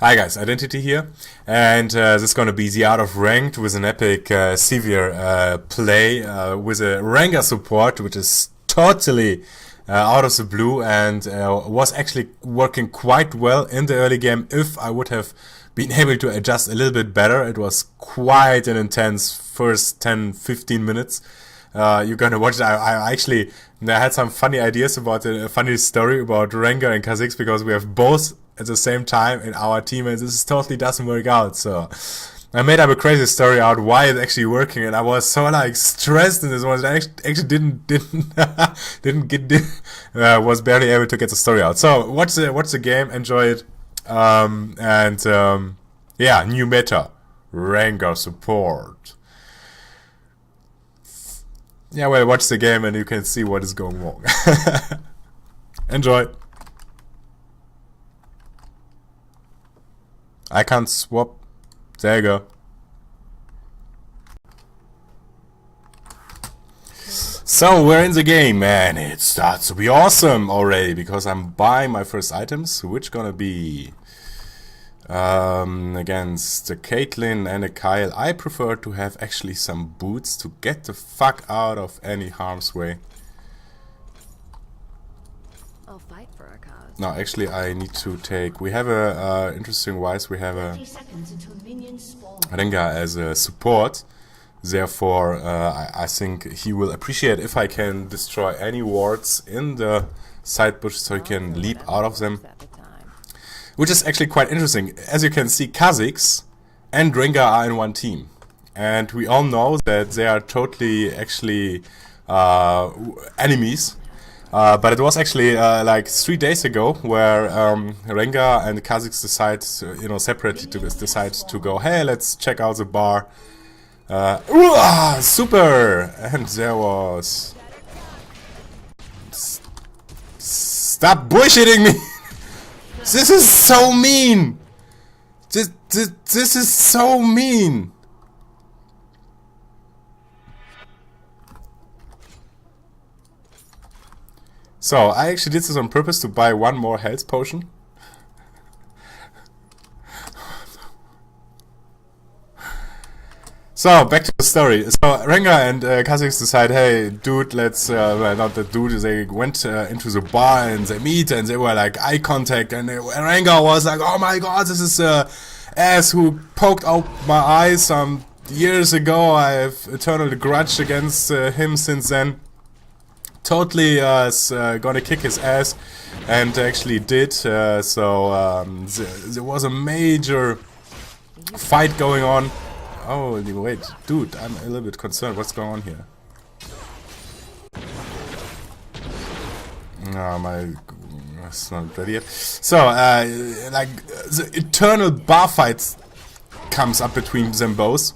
Hi guys, Identity here, and this is gonna be the Art of Ranked with an epic Sivir play with a Ranger support, which is totally out of the blue and was actually working quite well in the early game if I would have been able to adjust a little bit better. It was quite an intense first 10-15 minutes. You're gonna watch it. I actually had some funny ideas about a funny story about Ranger and Kha'Zix because we have both at the same time in our team, and this totally doesn't work out. So I made up a crazy story out why it's actually working, and I was so like stressed in this one that I actually was barely able to get the story out. So watch the game, enjoy it, yeah, new meta, Ranger support. Yeah, well, watch the game and you can see what is going wrong. Enjoy. I can't swap. There you go. So we're in the game and it starts to be awesome already because I'm buying my first items, which gonna be against the Caitlyn and a Kyle. I prefer to have actually some boots to get the fuck out of any harm's way. I'll fight for our cause. No, actually I need to take... We have a interesting wise, we have a Rengar as a support. Therefore, I think he will appreciate if I can destroy any wards in the side bush so he can leap out of them. Which is actually quite interesting. As you can see, Kha'Zix and Rengar are in one team. And we all know that they are totally actually enemies. But it was actually like 3 days ago where Rengar and Kha'Zix decide, separately to decide to go, hey, let's check out the bar. Super! And there was... Stop bullshitting me! This is so mean! This is so mean! So, I actually did this on purpose to buy one more health potion. So, back to the story. So, Rengar and Kha'Zix decide, hey, dude, let's, well, not the dude, they went into the bar and they meet and they were like eye contact and Rengar was like, oh my god, this is ass who poked out my eyes some years ago. I have eternal grudge against him since then. Totally gonna kick his ass and actually did, there was a major fight going on. Oh, wait, dude, I'm a little bit concerned. What's going on here? No, it's not ready yet. So, like, the eternal bar fight comes up between them both.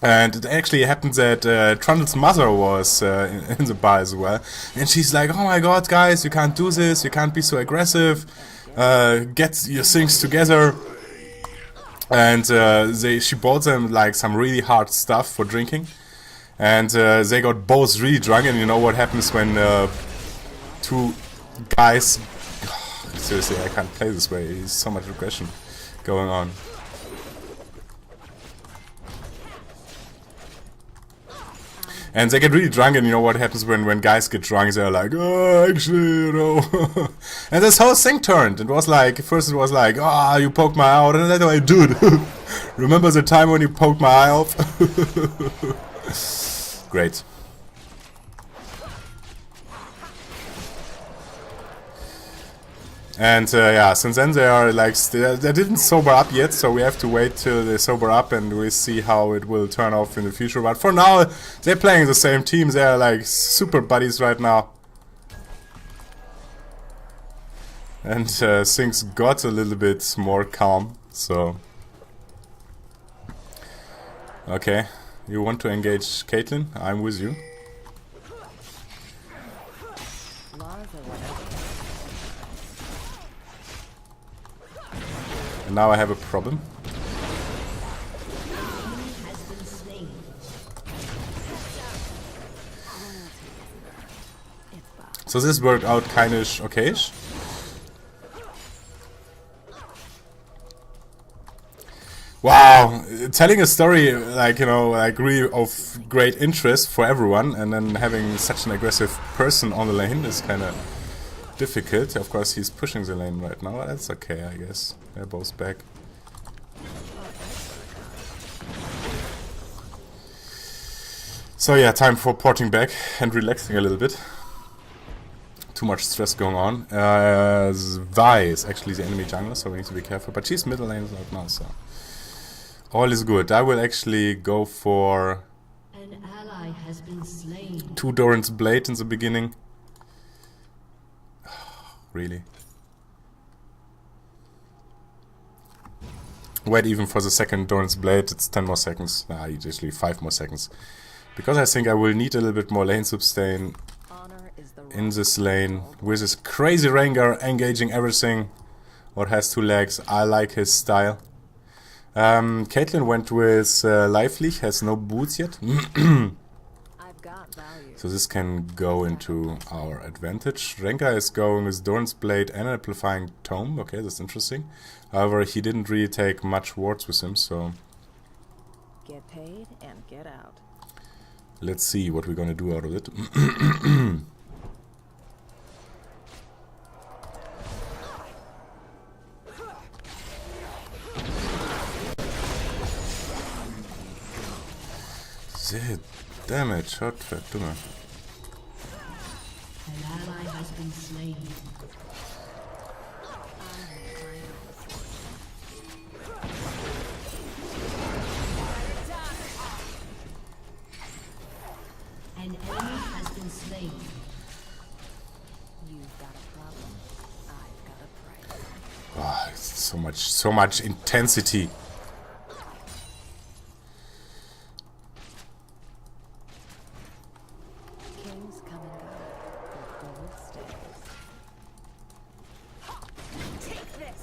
And it actually happened that Trundle's mother was in the bar as well. And she's like, oh my god, guys, you can't do this. You can't be so aggressive. Get your things together. And she bought them like some really hard stuff for drinking, and they got both really drunk. And you know what happens when two guys? Seriously, I can't play this way. There's so much aggression going on. And they get really drunk, and you know what happens when guys get drunk? They're like, oh, actually, And this whole thing turned. It was like, first it was like, ah, you poked my eye out, and then I dude, remember the time when you poked my eye off? Great. And yeah, since then they are like, they didn't sober up yet, so we have to wait till they sober up and we see how it will turn off in the future. But for now, they're playing the same team. They are like super buddies right now. And things got a little bit more calm, so... Okay, you want to engage Caitlyn? I'm with you. And now I have a problem. So this worked out kindish okayish. Wow, telling a story like, you know, like really of great interest for everyone, and then having such an aggressive person on the lane is kind of difficult. Of course, he's pushing the lane right now. That's okay, I guess. They're both back. So yeah, time for porting back and relaxing a little bit. Too much stress going on. Vi is actually the enemy jungler, so we need to be careful. But she's middle lane right now, so all is good. I will actually go for An ally has been slain. 2 Doran's Blade in the beginning. Really? Wait even for the second Doran's Blade, it's 10 more seconds. Nah, usually 5 more seconds. Because I think I will need a little bit more lane sustain in this lane. With this crazy Rengar engaging everything what has 2 legs. I like his style. Caitlyn went with Lively, has no boots yet. I've got value. So this can go into our advantage. Rengar is going with Doran's Blade and Amplifying Tome. Okay, that's interesting. However, he didn't really take much wards with him, so Get paid and get out. let's see what we're gonna do out of it. The damage, hot dummer. An ally has been slain. An enemy has been slain. You've got a problem. I've got a price. Oh, it's so much intensity. Kings come and go, but gold stays. Take this.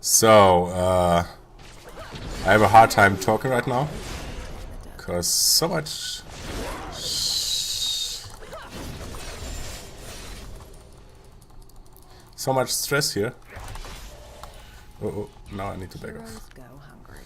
So, I have a hard time talking right now. Because so much... So much stress here. Oh, now I need to back off. Heroes go hungry.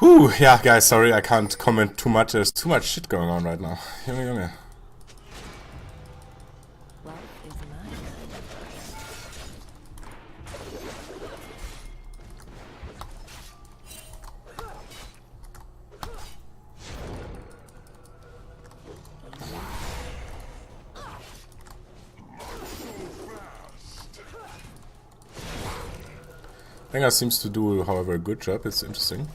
Whew, yeah, guys, sorry, I can't comment too much. There's too much shit going on right now. Junge. Love is mine. Rengar seems to do, however, a good job. It's interesting.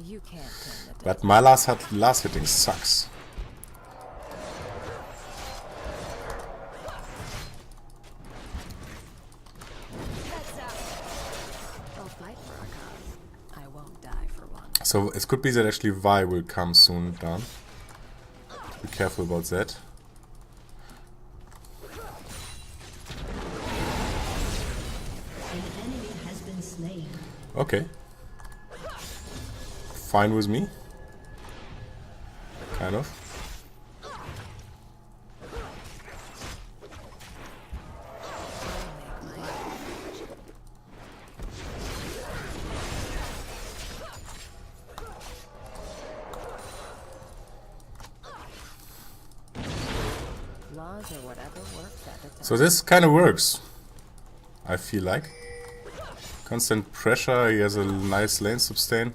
You can't turn the But my last hitting sucks. I'll fight for our cause. I won't die for one. So it could be that actually Vi will come soon down. Be careful about that. An enemy has been slain. Okay. Fine with me. Kind of. Laws or whatever works at the time. So this kind of works. I feel like. Constant pressure, he has a nice lane sustain.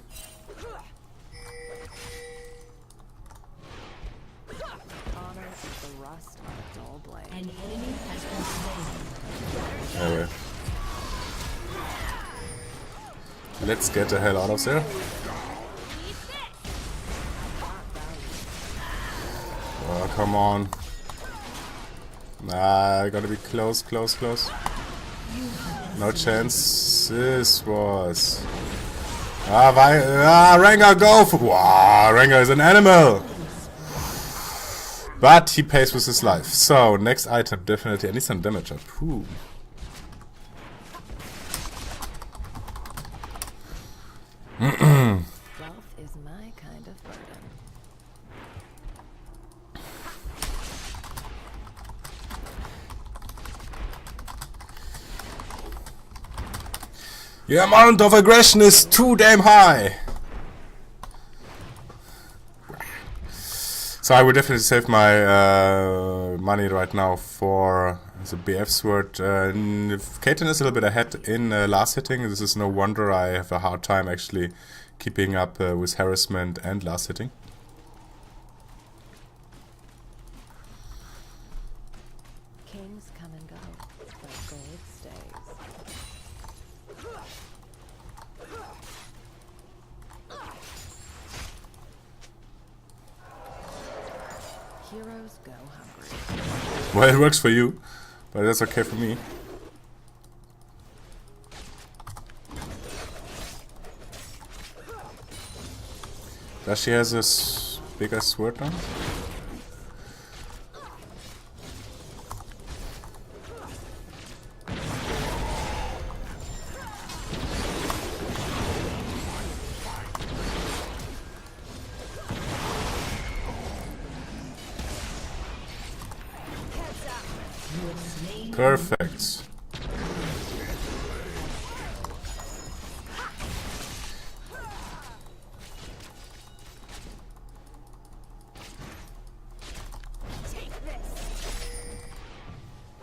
Honor is the rust on a dull blade. An enemy has been slain. Anyway. Let's get the hell out of there. Oh, come on. Nah, gotta be close. No chance. This was... Rengar, go for... Wow, Rengar is an animal! But he pays with his life. So, next item, definitely. I need some damage up. Whew. Your amount of aggression is too damn high. So I would definitely save my money right now for the BF sword. Caitlyn is a little bit ahead in last hitting. This is no wonder I have a hard time actually keeping up with harassment and last hitting. Kings come and go, but gold stays. Heroes go hungry. Well, it works for you, but that's okay for me. Does she has a bigger sword now? Perfect.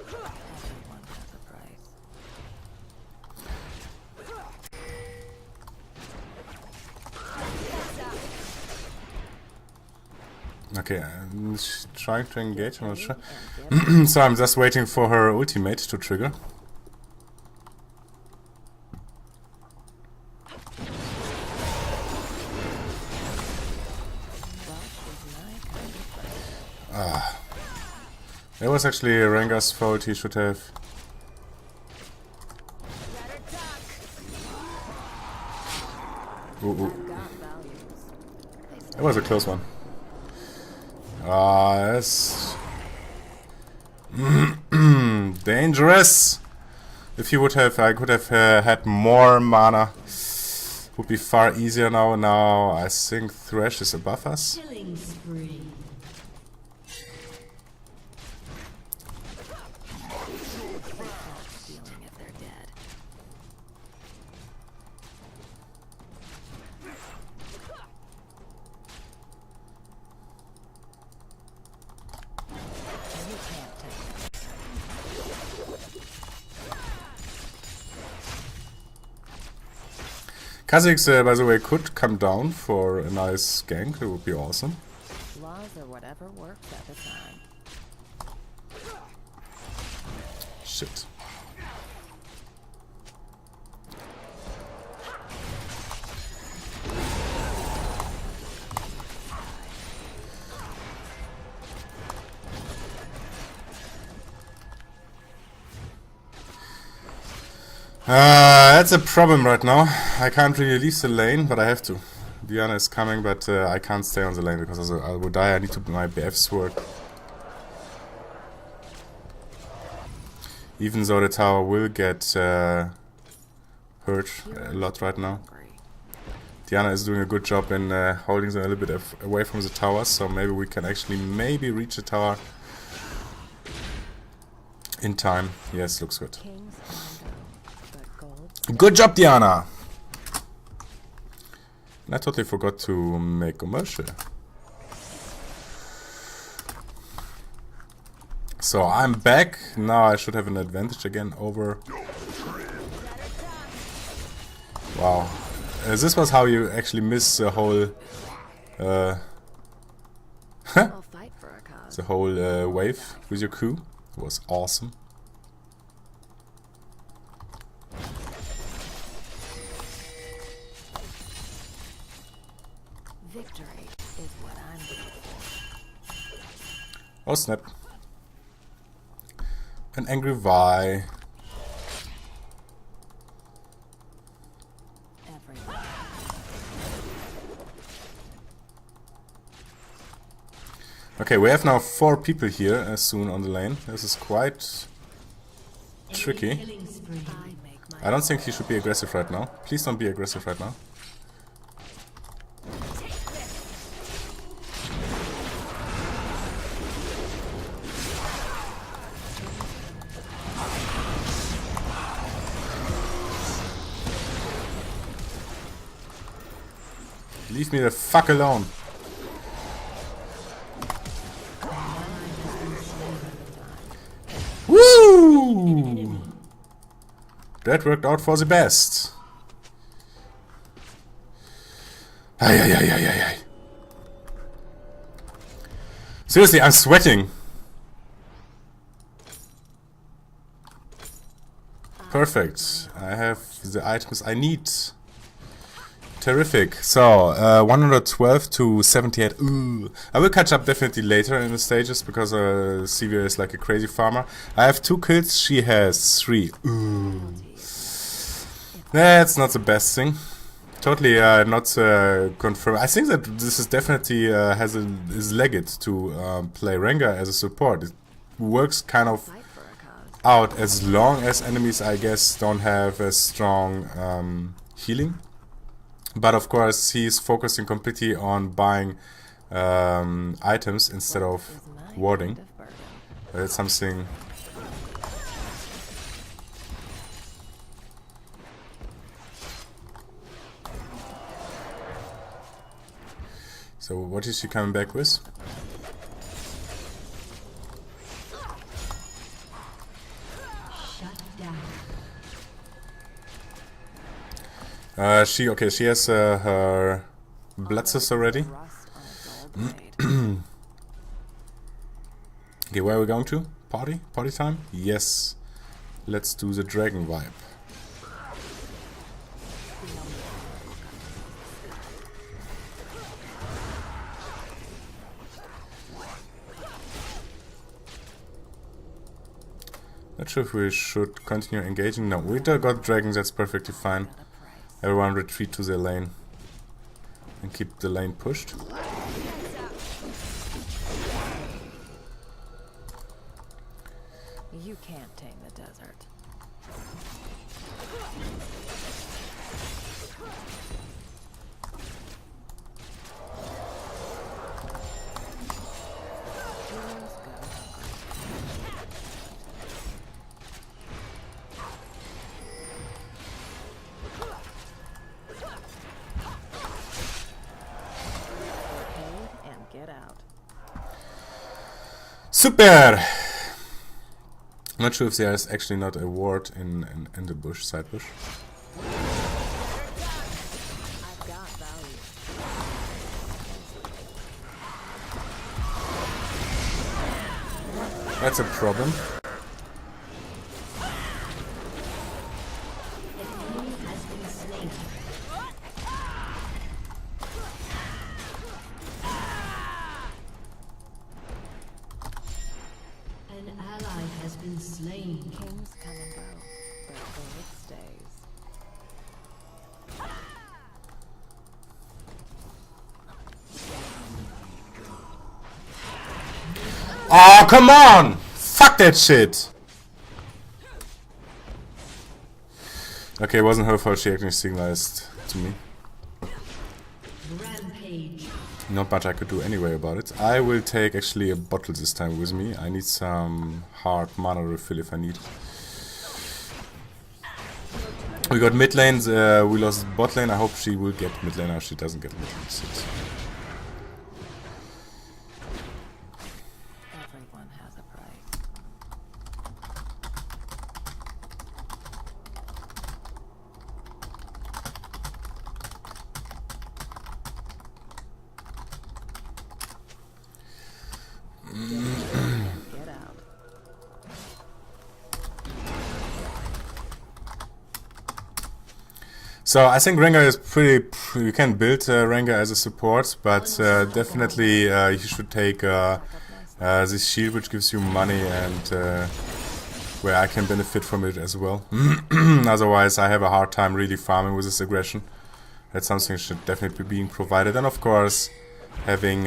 Everyone has a price. Okay, I'm trying to engage, I'm not sure. So I'm just waiting for her ultimate to trigger. That was actually Rengar's fault, he should have... Ooh. That was a close one. That's... dangerous! If he would have, I could have had more mana. Would be far easier now. Now I think Thresh is above us. Killing spree. Feeling if they're dead. You can't take it. Kha'Zix, by the way, could come down for a nice gank. It would be awesome. Laws are whatever works at the time. Shit. That's a problem right now. I can't really leave the lane, but I have to. Diana is coming, but I can't stay on the lane because I will die. I need to my BF sword. Even though the tower will get hurt a lot right now. Diana is doing a good job in holding them a little bit away from the tower, so maybe we can actually reach the tower in time. Yes, looks good. Kings come and go, but gold. Good job, Diana! And I totally forgot to make commercial. So I'm back. Now I should have an advantage again over... Wow. This was how you actually miss the whole... I'll fight for a cause. the whole wave with your Q. It was awesome. Victory is what I'm looking for. Oh snap. An angry Vi. Everyone. Okay, we have now 4 people here soon on the lane. This is quite tricky. Killing spree. I make my I don't think he should be aggressive right now. Please don't be aggressive right now. Leave me the fuck alone. Woo! That worked out for the best. Ay, ay, ay, ay, ay, ay. Seriously, I'm sweating. Perfect. I have the items I need. Terrific. So, 112 to 78. Ooh. I will catch up definitely later in the stages because Sivir is like a crazy farmer. I have 2 kills, she has 3. Ooh. That's not the best thing. Totally not confirmed. I think that this is definitely is legged to play Rengar as a support. It works kind of out as long as enemies, I guess, don't have a strong healing. But of course, he's focusing completely on buying items instead of warding. That's something. So what is she coming back with? She has her blood sister already. Okay, where are we going to? Party? Party time? Yes. Let's do the dragon vibe. Not sure if we should continue engaging. No, we got dragons, that's perfectly fine. Everyone retreat to their lane and keep the lane pushed. You can't tame the desert. Super! I'm not sure if there is actually not a ward in the bush, side bush. I've got value. That's a problem. Kings come and go, but gold stays. Oh, come on! Fuck that shit! Okay, it wasn't her fault, she actually signalized to me. Rampage. Not much I could do anyway about it. I will take actually a bottle this time with me. I need some hard mana refill if I need. We got mid lane, we lost bot lane. I hope she will get mid lane. Now she doesn't get mid lane. Everyone has a price. Get out. So I think Rengar is pretty. You can build Rengar as a support, but definitely you should take this shield, which gives you money and where I can benefit from it as well. Otherwise, I have a hard time really farming with this aggression. That's something should definitely be being provided, and of course having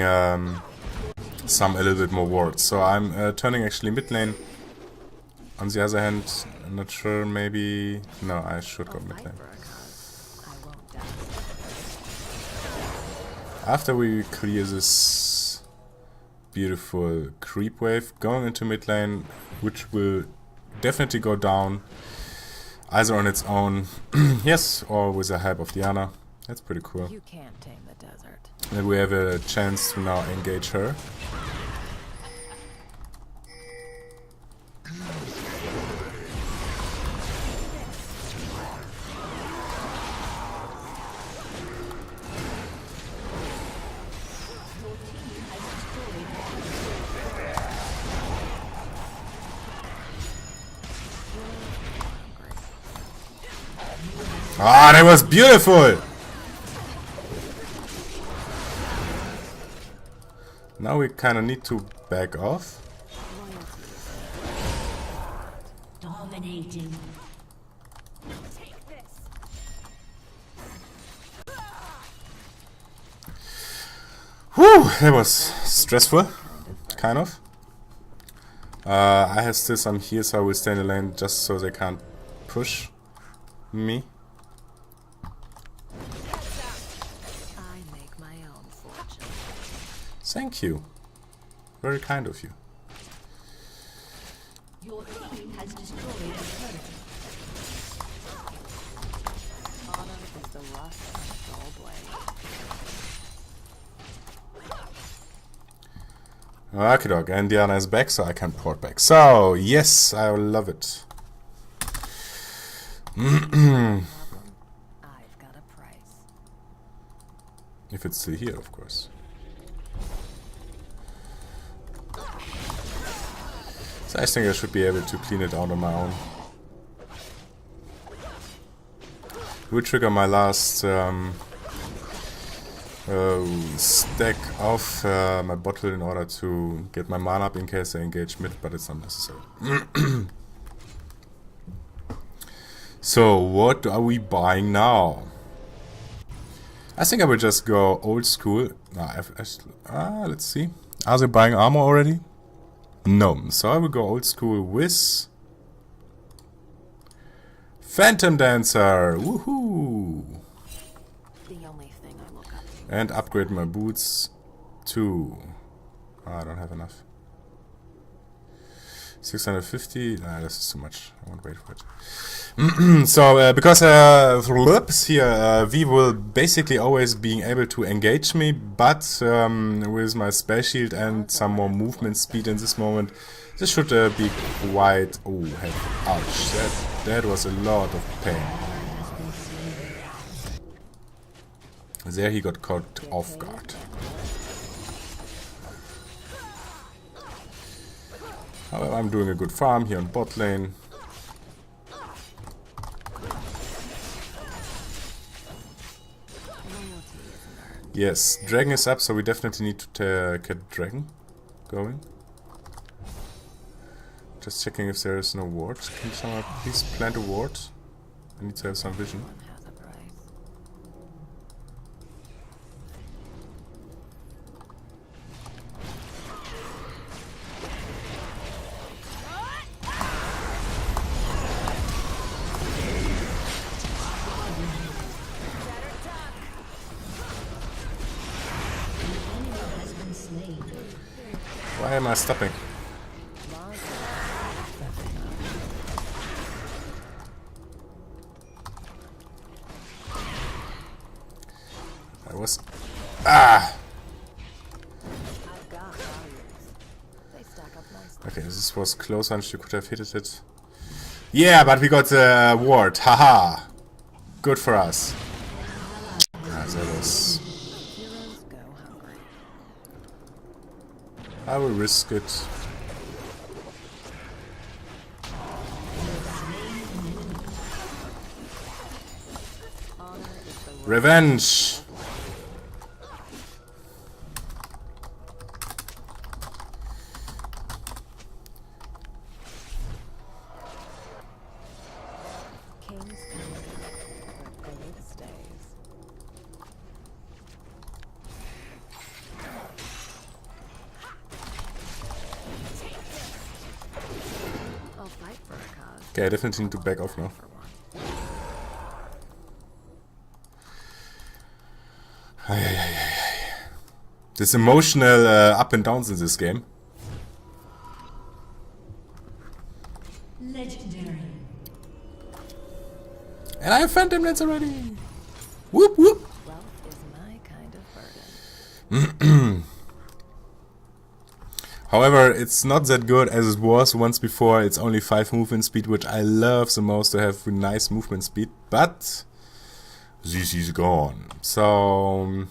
some a little bit more wards. So I'm turning actually mid lane. On the other hand, I'm not sure. Maybe no, I should go mid lane. After we clear this beautiful creep wave, going into mid lane, which will definitely go down either on its own, yes, or with the help of Diana. That's pretty cool. You can't tame the desert. And we have a chance to now engage her. Ah, that was beautiful! Now we kind of need to back off. Dominating. Whew, that was stressful, kind of. I have still some here, so I will stay in the lane just so they can't push me. I make my own fortune. Thank you. Very kind of you. Your team has destroyed a turret. Honor is the rust of a dull blade. Okay, dog. And Diana is back, so I can port back. So, yes, I love it. I've got a price. If it's still here, of course. So I think I should be able to clean it out on my own. Will trigger my last stack of my bottle in order to get my mana up in case I engage mid, but it's not necessary. So what are we buying now? I think I will just go old school. Let's see. Are they buying armor already? No. So I will go old school with Phantom Dancer. Woohoo! The only thing I look up to. And upgrade my boots to... I don't have enough. 650? Nah, this is too much. I won't wait for it. So, because here, V will basically always being able to engage me, but with my space shield and some more movement speed in this moment, this should be quite... Oh, ouch. That was a lot of pain. There he got caught off guard. However, I'm doing a good farm here on bot lane. Yes, dragon is up, so we definitely need to get dragon going. Just checking if there is no ward. Can someone please plant a ward? I need to have some vision. Has a price. Why am I stopping? I was... Ah! I've got values. They stack up nicely. Okay, this was close and she could have hit it. Yeah, but we got the ward. Haha! Good for us. Ah, that was... Heroes go hungry. I will risk it. Honor is the Revenge! king's coming. Where gold stays. I'll fight for a cause. Okay, I definitely need to back off now. For one. This emotional up and downs in this game. Legendary. And I have Phantom Lance already! Whoop whoop! However, it's not that good as it was once before. It's only 5 movement speed, which I love the most to have nice movement speed, but this is gone. So I'm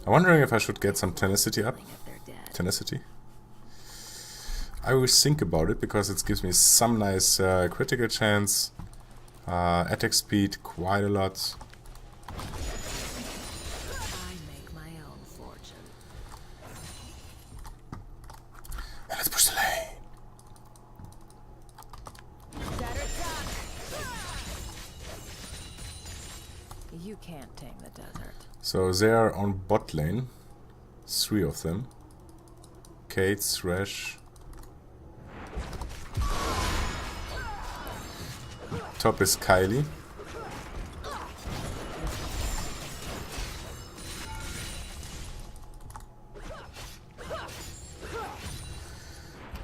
wondering if I should get some tenacity up. Tenacity. I will think about it because it gives me some nice critical chance. Attack speed quite a lot. Let's push the lane. You can't tame the desert. So they are on bot lane. 3 of them. Kate, Thresh. Top is Kylie.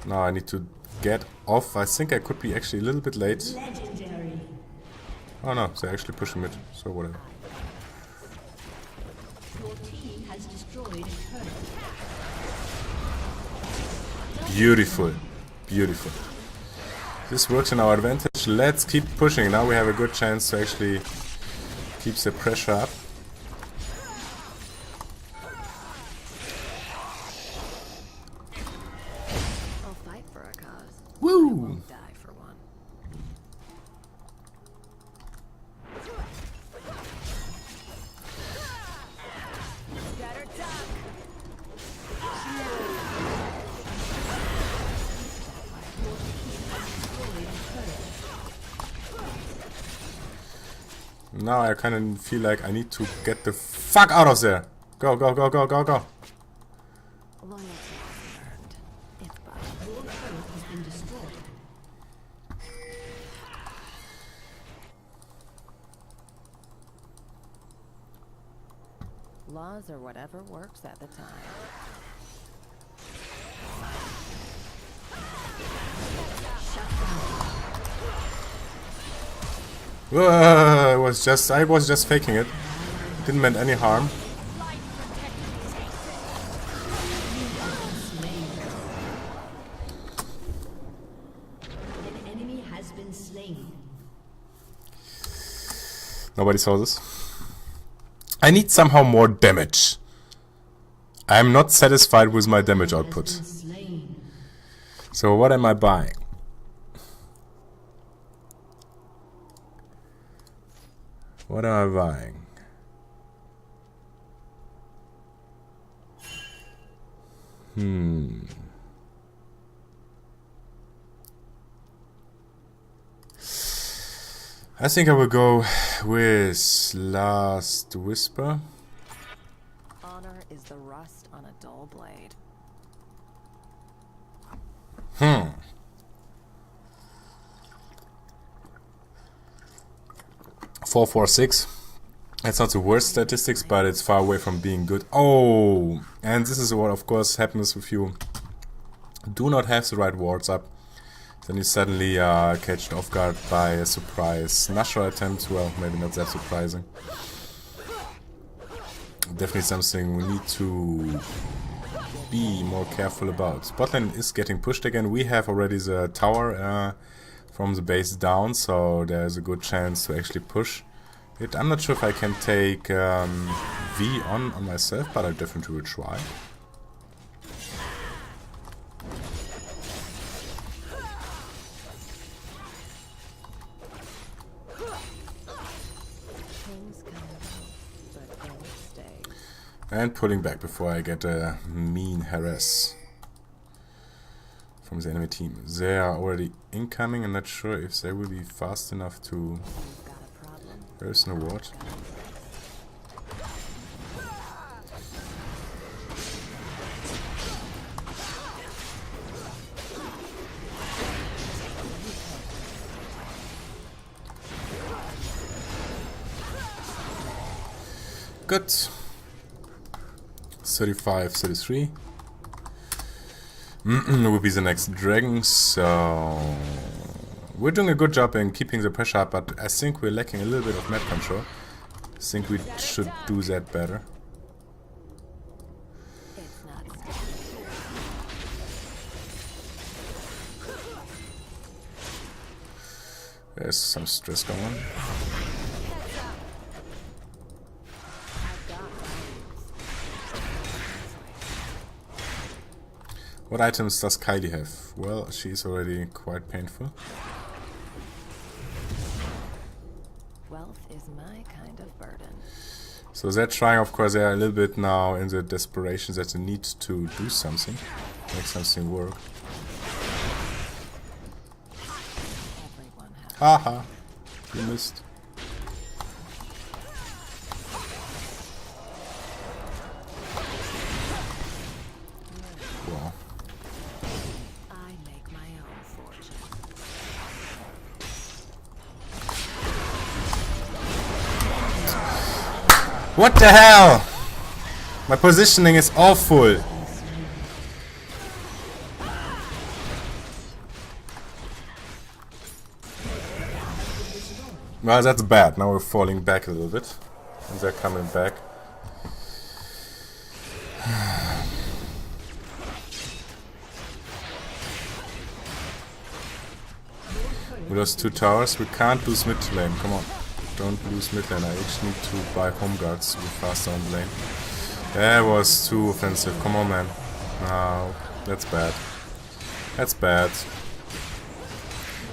Now I need to get off. I think I could be actually a little bit late. Legendary. Oh no, they're actually pushing mid, so whatever. Your team has destroyed a turret. Beautiful. Beautiful. This works in our advantage. Let's keep pushing. Now we have a good chance to actually keep the pressure up. I'll fight for a cause. Woo! I won't die for one. Now I kind of feel like I need to get the fuck out of there. Go, go, go, go, go, go. Loyalty is earned. It's by Your turret has been destroyed. laws or whatever works at the time. I was just faking it. Didn't mean any harm. An enemy has been slain. Nobody saw this. I need somehow more damage. I am not satisfied with my damage output. Has been slain. So what am I buying? What am I buying? I think I will go with Last Whisper. Honor is the rust on a dull blade. 446. It's not the worst statistics, but it's far away from being good. Oh, and this is what of course happens if you do not have the right wards up. Then you suddenly are catched off guard by a surprise Nashor attempt. Well, maybe not that surprising. Definitely something we need to be more careful about. Botlane is getting pushed again. We have already the tower from the base down, so there's a good chance to actually push it. I'm not sure if I can take V on myself, but I definitely will try. Kings come and go, but gold stays. And pulling back before I get a mean harass from the enemy team. They are already incoming. I'm not sure if they will be fast enough to... You've got a problem. There's no ward. Good. 35, 33. Will be the next dragon, so we're doing a good job in keeping the pressure up, but I think we're lacking a little bit of map control. I think we should do that better. There's some stress going on. What items does Kylie have? Well, she's already quite painful. Wealth is my kind of burden. So they're trying, of course, they are a little bit now in the desperation that they need to do something, make something work. Everyone has. Haha, you missed. Wow. I make my own fortune. What the hell? My positioning is awful. Well, that's bad. Now we're falling back a little bit. And they're coming back. We lost 2 towers. We can't lose mid lane. Come on. Don't lose mid lane. I actually need to buy home guards to be faster on lane. That was too offensive. Come on, man. No, that's bad. That's bad.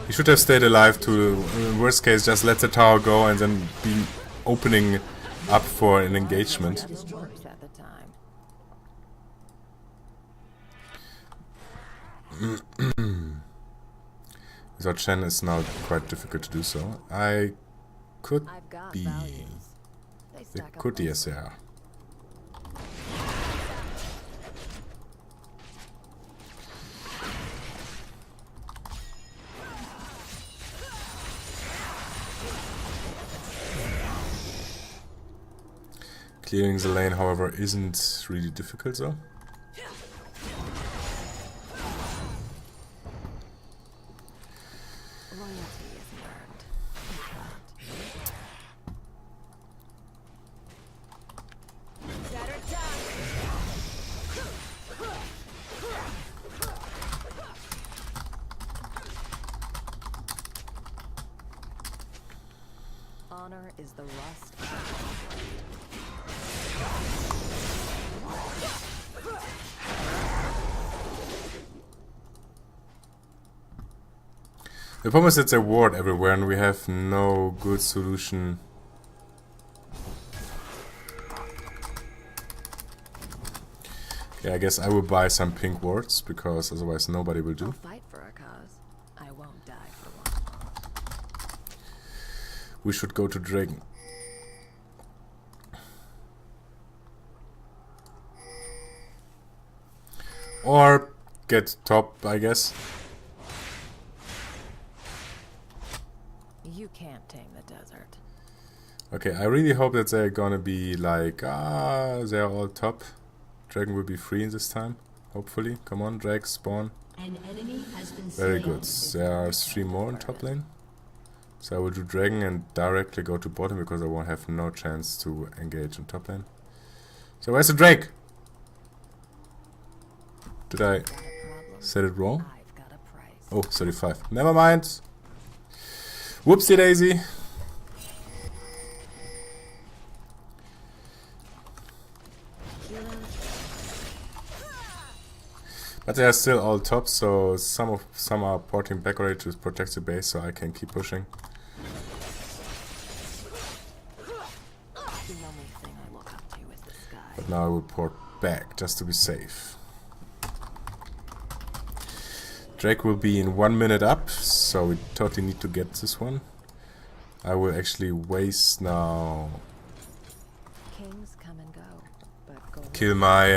He should have stayed alive to, in worst case, just let the tower go and then be opening up for an engagement. Never works at the time. Without Chen is now quite difficult to do so. I could I've got be values. They the stack up good nicely. TAoR. Clearing the lane, however, isn't really difficult though. Loyalty isn't earned. Honor is the rust. The problem is it's a ward everywhere and we have no good solution. Okay, I guess I will buy some pink wards because otherwise nobody will I'll do. fight for a cause. I won't die for one. We should go to Dragon. Or get top, I guess. You can't tame the desert. Okay, I really hope that they're gonna be like, they're all top. Dragon will be free this time, hopefully. Come on, Drake, spawn. An enemy has been Very slain. good. There are 3 more in top lane. So I will do Dragon and directly go to bottom because I won't have no chance to engage in top lane. So where's the Drake? Did I Got a problem? set it wrong? I've got a price. Oh, 35. Never mind. Whoopsie daisy. But they are still all top, so some are porting back already to protect the base, so I can keep pushing. The only thing I look up to is the sky. But now I will port back just to be safe. Drake will be in 1 minute up, so we totally need to get this one. I will actually waste now. Kings come and go, but gold Kill my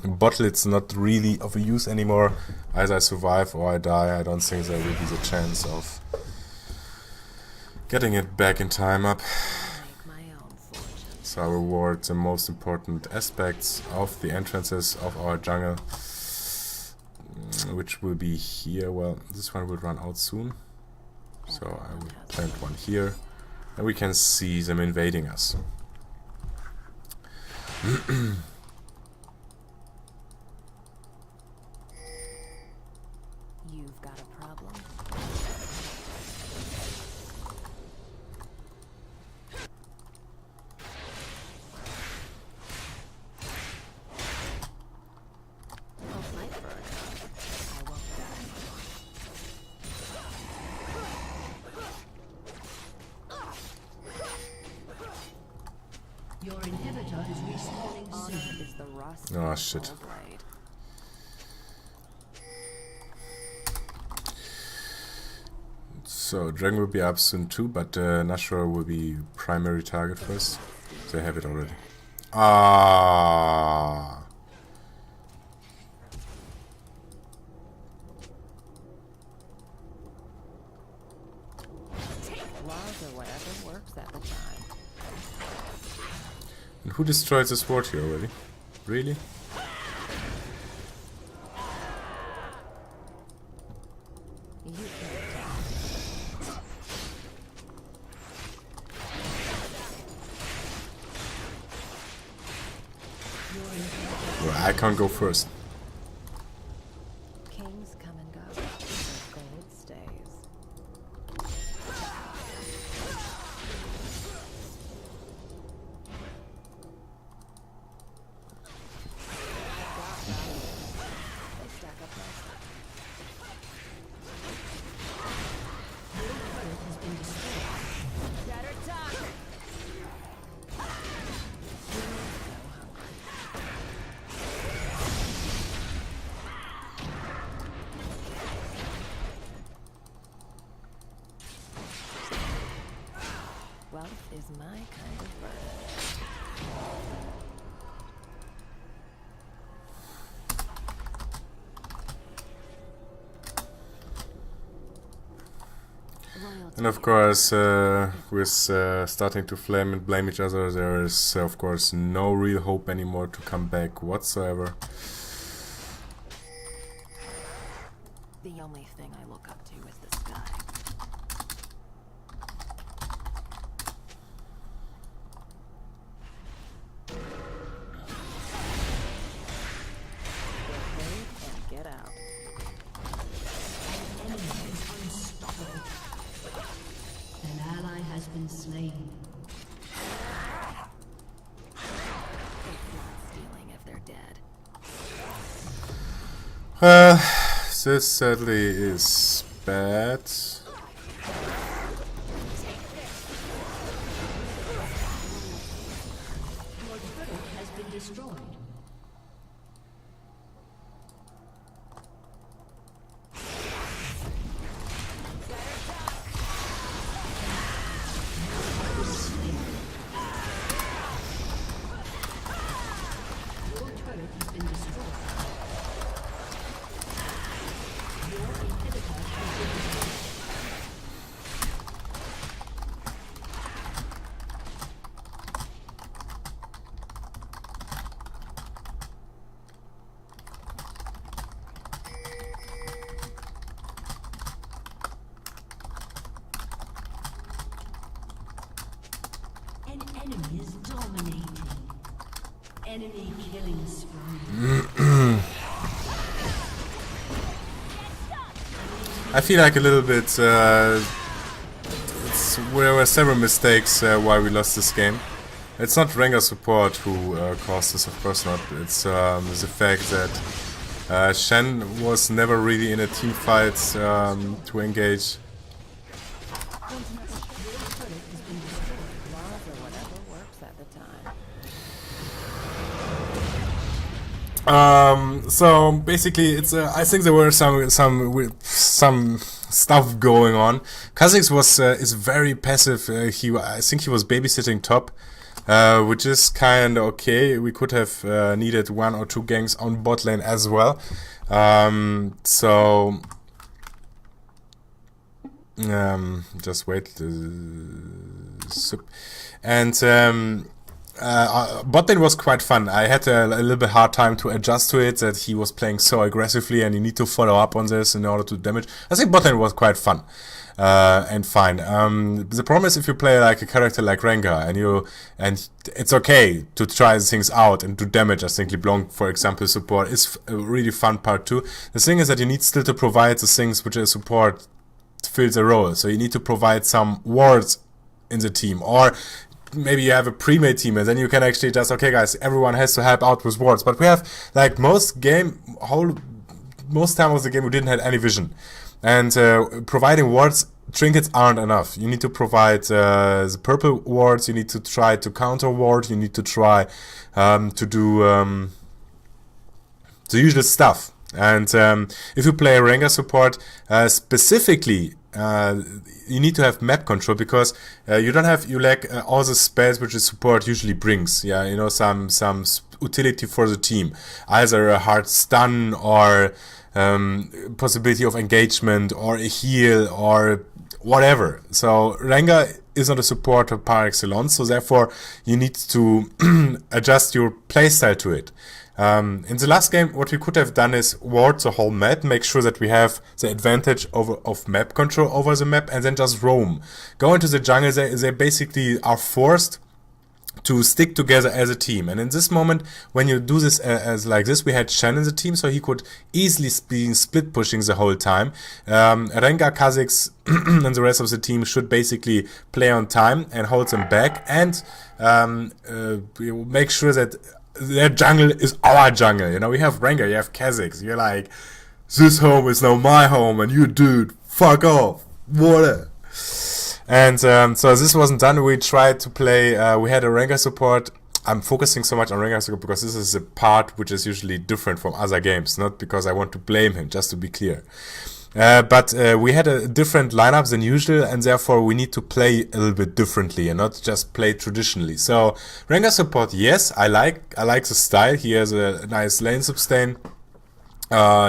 bottle. It's not really of a use anymore. Either I survive or I die. I don't think there will be the chance of getting it back in time up. make my own fortune. So I will ward the most important aspects of the entrances of our jungle, which will be here. Well, this one will run out soon, so I will plant one here, and we can see them invading us. You've got a problem. the rust. Oh shit. Full blade. So Dragon will be up soon too, but Nashor will be primary target first. So I have it already. Ah. Laws or whatever works at the time. And who destroyed the sword here already? Really? You can't Well, I can't go first. Kings come and go. But gold stays. They stack up nicely. Shattered talk. Wealth is my kind of bird. And of course, with starting to flame and blame each other, there is of course no real hope anymore to come back whatsoever. The only thing I look up to is the sky. Get paid and get out. An ally has been slain. It's not stealing if they're dead. This sadly is bad. Your turret has been destroyed. Your turret has been destroyed. Your inhibitor has been destroyed. An enemy is dominating. Enemy killing spree. I feel like a little bit. There were several mistakes why we lost this game. It's not Rengar support who caused this, of course not. It's the fact that Shen was never really in a team fight to engage. Laws or whatever works at the time. So basically, it's I think there were some stuff going on. Kha'Zix was is very passive. I think he was babysitting top, which is kind of okay. We could have needed 1 or 2 ganks on bot lane as well. Just wait. And bot lane was quite fun. I had a little bit hard time to adjust to it, that he was playing so aggressively and you need to follow up on this in order to damage. I think bot lane was quite fun and fine. The problem is if you play like a character like Rengar and it's okay to try things out and do damage. I think LeBlanc, for example, support is a really fun part too. The thing is that you need still to provide the things which a support fills a role. So you need to provide some wards in the team, or maybe you have a pre-made team and then you can actually just, okay guys, everyone has to help out with wards. But we have like most time of the game we didn't have any vision, and providing wards trinkets aren't enough. You need to provide the purple wards, you need to try to counter ward, you need to try to do the usual stuff. And if you play a Rengar support, specifically, you need to have map control, because you lack all the spells which a support usually brings. Yeah, you know, some utility for the team, either a hard stun or possibility of engagement or a heal or whatever. So Rengar is not a supporter par excellence, so therefore you need to adjust your playstyle to it. In the last game, what we could have done is ward the whole map, make sure that we have the advantage of map control over the map, and then just roam. Go into the jungle, they basically are forced to stick together as a team. And in this moment, when you do this as like this, we had Shen in the team, so he could easily be split pushing the whole time. Rengar, Kha'Zix and the rest of the team should basically play on time and hold them back, and make sure that their jungle is our jungle. You know, we have Rengar, you have Kha'Zix. You're like, this home is now my home, and you dude, fuck off, water. And so this wasn't done. We tried to play, we had a Rengar support. I'm focusing so much on Rengar support because this is a part which is usually different from other games, not because I want to blame him, just to be clear. But we had a different lineup than usual, and therefore we need to play a little bit differently and not just play traditionally. So Rengar support, yes, I like the style. He has a nice lane sustain.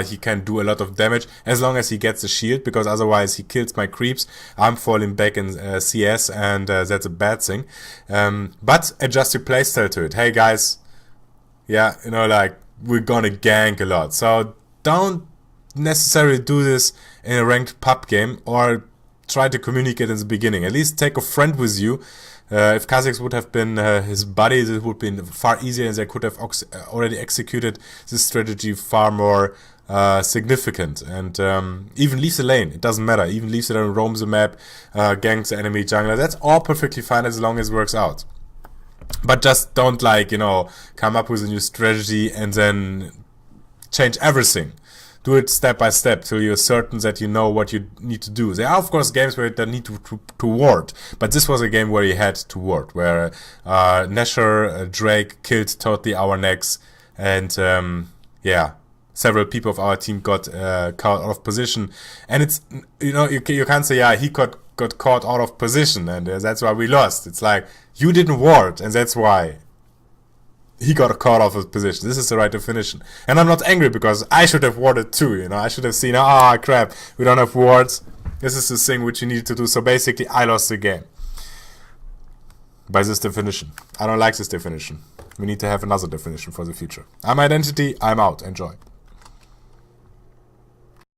He can do a lot of damage as long as he gets the shield, because otherwise he kills my creeps. I'm falling back in CS, and that's a bad thing. But adjust your playstyle to it. Hey guys, yeah, you know, like, we're gonna gank a lot, so don't necessarily do this in a ranked pub game, or try to communicate in the beginning. At least take a friend with you. If Kha'Zix would have been his buddy, this would have been far easier, and they could have already executed this strategy far more significant. And even leave the lane, it doesn't matter. Even leave the lane, roam the map, gank the enemy jungler. That's all perfectly fine as long as it works out. But just don't, like, you know, come up with a new strategy and then change everything. Do it step by step till you're certain that you know what you need to do. There are, of course, games where you need to ward, but this was a game where you had to ward, where Nashor, Drake killed totally our necks, and yeah, several people of our team got caught out of position. And it's, you know, you can't say, yeah, he got caught out of position, and that's why we lost. It's like, you didn't ward, and that's why he got caught off his position. This is the right definition. And I'm not angry, because I should have warded too, you know. I should have seen, ah, crap, we don't have wards. This is the thing which you need to do. So basically, I lost the game by this definition. I don't like this definition. We need to have another definition for the future. I'm Identity, I'm out. Enjoy.